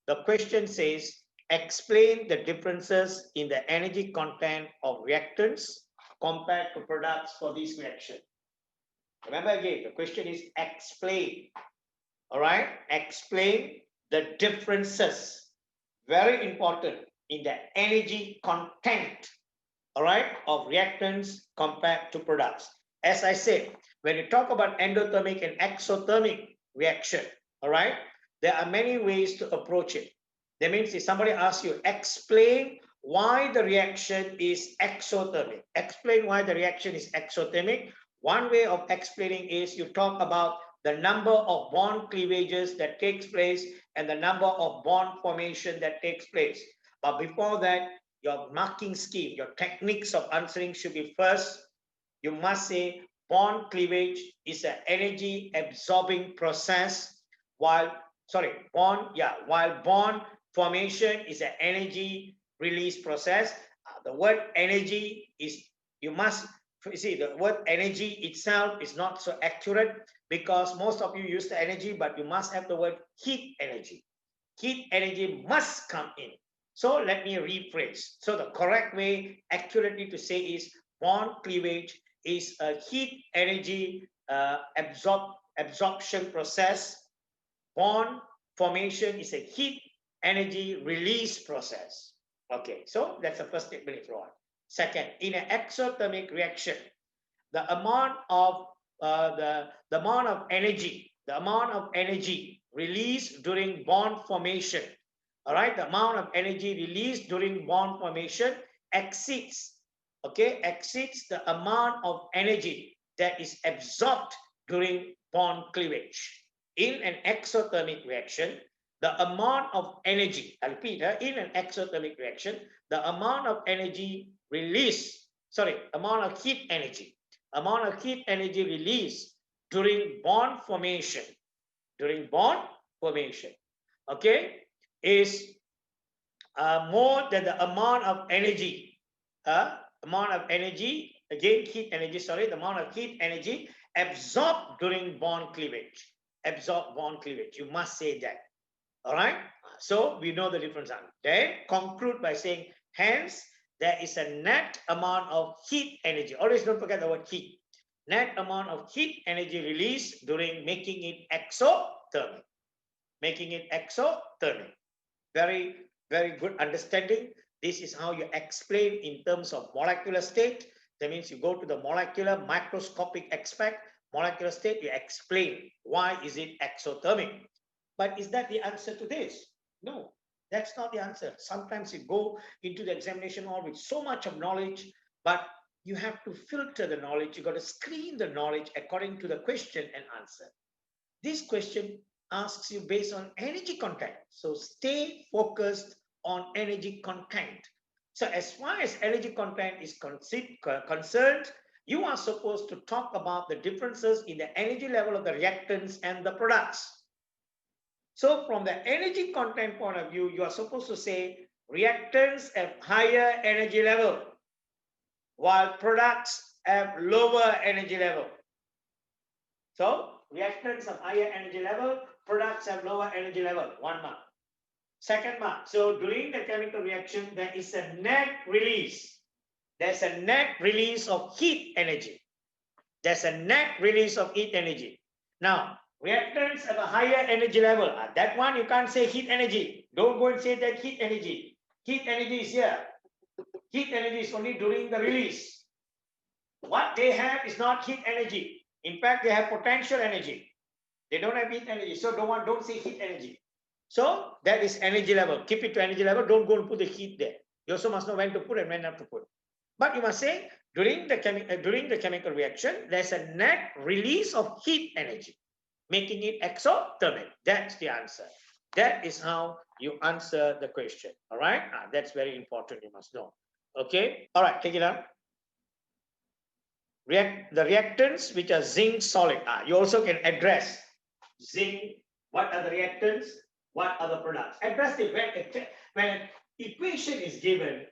The question says, explain the differences in the energy content of reactants compared to products for this reaction. Remember again, the question is explain. All right, explain the differences. Very important, in the energy content, all right, of reactants compared to products. As I said, when you talk about endothermic and exothermic reaction, all right, there are many ways to approach it. That means if somebody asks you, explain why the reaction is exothermic. Explain why the reaction is exothermic. One way of explaining is you talk about the number of bond cleavages that takes place and the number of bond formation that takes place. But before that, your marking scheme, your techniques of answering should be first, you must say bond cleavage is an energy absorbing process, while bond formation is an energy release process. The word energy is, you must see, the word energy itself is not so accurate because most of you use the energy, but you must have the word heat energy. Heat energy must come in. So let me rephrase. So the correct way accurately to say is bond cleavage is a heat energy absorption process. Bond formation is a heat energy release process. Okay, so that's the first statement if you want. Second, in an exothermic reaction, the amount of energy released during bond formation, all right, the amount of energy released during bond formation exceeds the amount of energy that is absorbed during bond cleavage. In an exothermic reaction, the amount of energy, I repeat, in an exothermic reaction, the amount of energy released, amount of heat energy released during bond formation, okay, is more than the amount of energy, again, heat energy, the amount of heat energy absorbed during bond cleavage. You must say that. All right. So we know the difference. Then conclude by saying, hence, there is a net amount of heat energy. Always don't forget the word heat. Net amount of heat energy released during making it exothermic. Very, very good understanding. This is how you explain in terms of molecular state. That means you go to the molecular microscopic aspect, molecular state, you explain why is it exothermic. But is that the answer to this? No, that's not the answer. Sometimes you go into the examination hall with so much of knowledge, but you have to filter the knowledge. You got to screen the knowledge according to the question and answer. This question asks you based on energy content. So stay focused on energy content. So as far as energy content is concerned, you are supposed to talk about the differences in the energy level of the reactants and the products. So from the energy content point of view, you are supposed to say reactants have higher energy level, while products have lower energy level. So reactants have higher energy level, products have lower energy level. 1 mark. Second mark. So during the chemical reaction, there is a net release. There's a net release of heat energy. Now, reactants have a higher energy level. That one you can't say heat energy. Don't go and say that heat energy. Heat energy is here. Heat energy is only during the release. What they have is not heat energy. In fact, they have potential energy. They don't have heat energy. So don't say heat energy. So that is energy level. Keep it to energy level. Don't go and put the heat there. You also must know when to put and when not to put. But you must say during the chemical reaction, there's a net release of heat energy, making it exothermic. That's the answer. That is how you answer the question. All right. That's very important. You must know. Okay. All right. Take it up. The reactants which are zinc solid. You also can address zinc. What are the reactants? What are the products? Address the when an equation is given.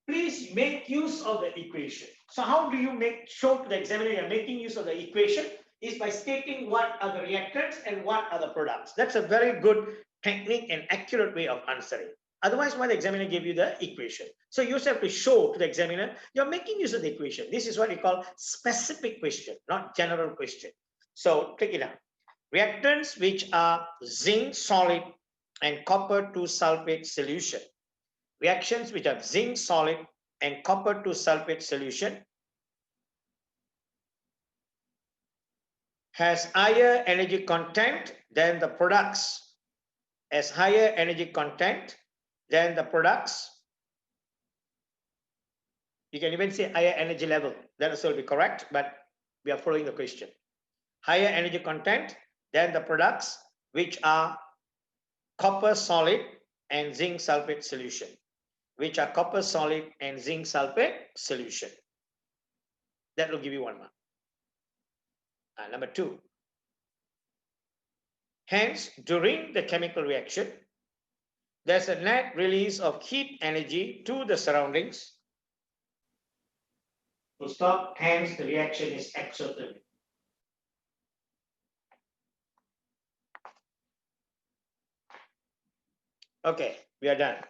Please make use of the equation. So how do you show to the examiner you're making use of the equation? Is by stating what are the reactants and what are the products. That's a very good technique and accurate way of answering. Otherwise, why the examiner gave you the equation? So you have to show to the examiner you're making use of the equation. This is what we call specific question, not general question. So take it out. Reactants which are zinc solid and copper 2 sulfate solution. Reactions which have zinc solid and copper 2 sulfate solution has higher energy content than the products. Has higher energy content than the products. You can even say higher energy level. That will be correct, but we are following the question. Higher energy content than the products which are copper solid and zinc sulfate solution. Which are copper solid and zinc sulfate solution. That will give you 1 mark. Number 2. Hence, during the chemical reaction, there's a net release of heat energy to the surroundings. Full stop. Hence, the reaction is exothermic. Okay, we are done.